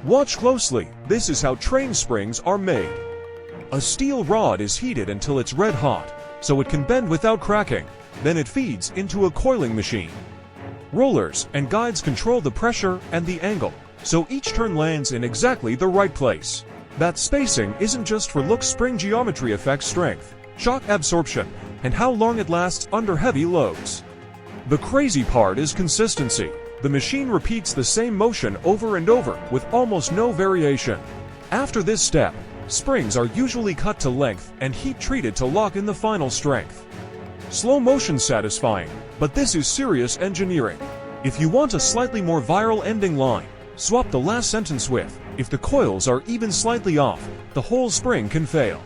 Watch closely. This is how train springs are made. A steel rod is heated until it's red hot, so it can bend without cracking. Then it feeds into a coiling machine. Rollers and guides control the pressure and the angle, so each turn lands in exactly the right place. That spacing isn't just for looks. Spring geometry affects strength, shock absorption, and how long it lasts under heavy loads. The crazy part is consistency. The machine repeats the same motion over and over with almost no variation. After this step, springs are usually cut to length and heat treated to lock in the final strength. Slow motion satisfying, but this is serious engineering. If you want a slightly more viral ending line, swap the last sentence with, "If the coils are even slightly off, the whole spring can fail."